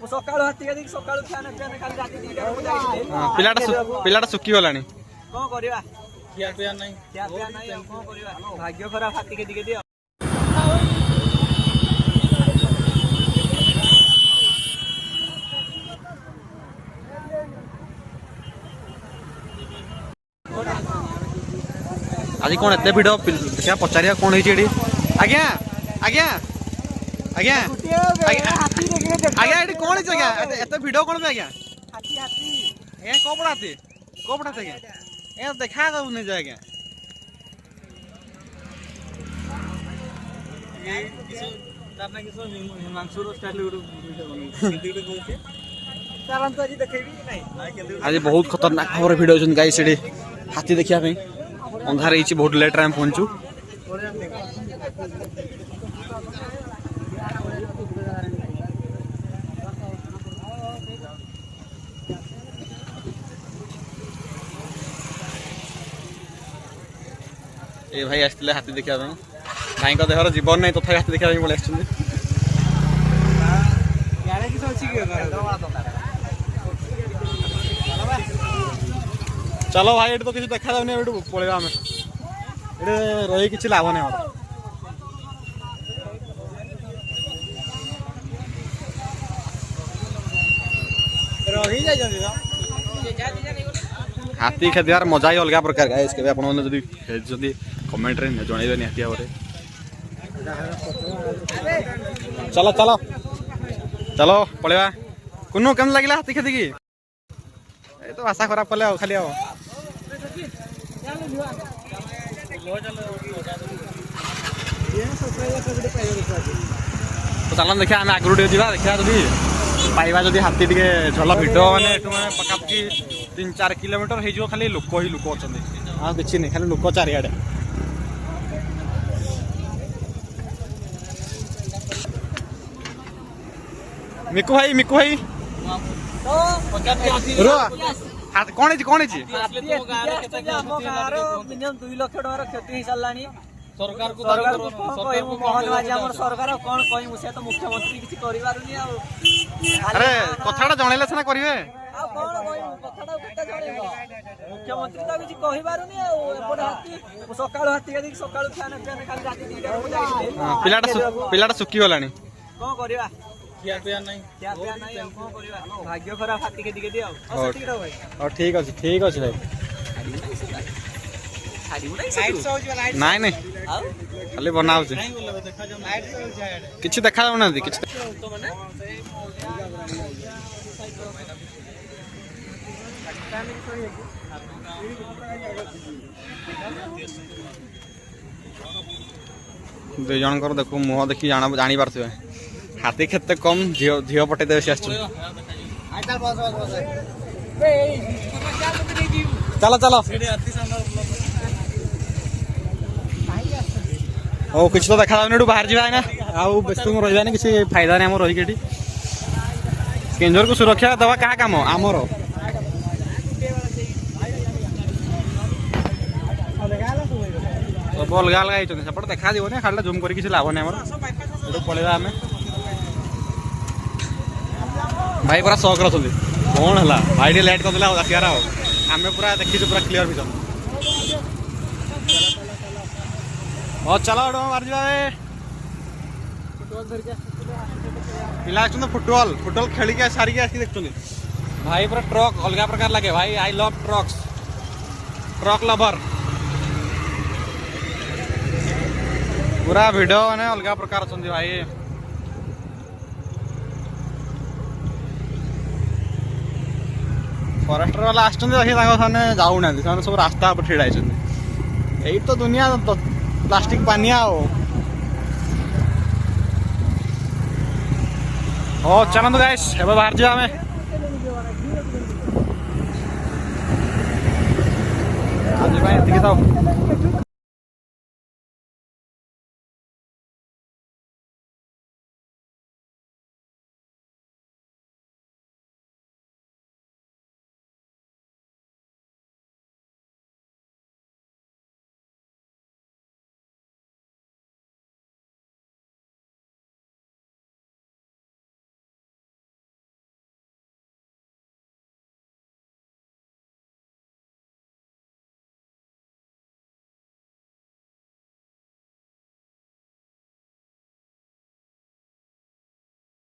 सकाळु हाथी के देखि सकाळु फ्यान फ्यान खाली राती 2टा को जाई पिलाटा सुखी गलानी कोन करिवा खिया पिया नहीं कोन करिवा भाग्य खराब हाथी के दिके दियो आज कौन एत भिड़ देखा पचारिया कौन है आज्ञा आज्ञा आज्ञा आज्ञा ये कौन है आज्ञा एत भिड़ कौन आज्ञा आज्ञा कौ पढ़ाते आज्ञा ये देखा नहीं जाए आज्ञा आज बहुत खतरनाक भाव भिड़ होती गाई से हाथी देखा अंधार ही बहुत लेट रे पहुंचू ए भाई आसते हाथी देखा भाई देहर जीवन नहीं तथा हाथी देखा पड़े चलो भाई ये तो किसी देखा जाऊनी पलैया आम ये रही किसी लाभ नहीं हाथी खेदार मजा ही अलग प्रकार गाइस के आपड़ी कमेंट रे जनइबे निहाती भाव चलो चलो चलो पलैया कुनू केम लगे हाथी खेदी तो आशा खराब कले खाली तो चल देखा आम आगु जा देखा जदि पाइबा जदि हाथी टे झल भिड मैंने पकापाखि 3-4 किलोमीटर हो खाली लोक ही लोक अच्छा हाँ कि नहीं खाली लोक चारिआडे मिकु भाई कौन कौन मिनिमम 2 लाख टका क्षति हो सारा सरकार सरकार कौन कहूँ से तो मुख्यमंत्री किसी अरे कथा जनइले सीना करेंगे मुख्यमंत्री तो किसी कही पारुनी हाथी सकाळु हाथी के सकाळु फ्यान फ्यान खाली राती 2टा को जाई पिलाटा सुखी गलानी कोन करिवा खिया पिया नहीं कोन करिवा भाग्य खराब हाथी के दिके दियो और ठीक अच्छे भाई नाई नहीं खाली बनाऊ किसी देखा जाऊना दु जन देखो मुह देखी जानी पारे हाथी खेते कम झील पटे देवे सी चलो चलो ओ किसी तो देखा जाऊनी बाहर जाए आउ बेस रही किसी फायदा नहीं आम रही केंझर को सुरक्षा दवा क्या काम आमर सब अलग अलग सेपटे देखा जीवन खाली जूम कर किसी लाभ नहीं आम पलैया आम भाई पूरा शौक रही कौन है भाई लेट करदे आखियार आम पूरा देखी पूरा क्लीयर विजन चलो मार पिला फुटबॉल खेल के सारिक आसिक देखते भाई पूरा ट्रक अलग प्रकार लगे भाई आई लव ट्रक लवर पूरा भिडियो मैंने अलग प्रकार अच्छा भाई फॉरेस्टर वाला आसने जाऊना सब रास्ता पर ठिड़ा यही तो दुनिया प्लास्टिक पानिया चलते गाइस ए बाहर जाए आज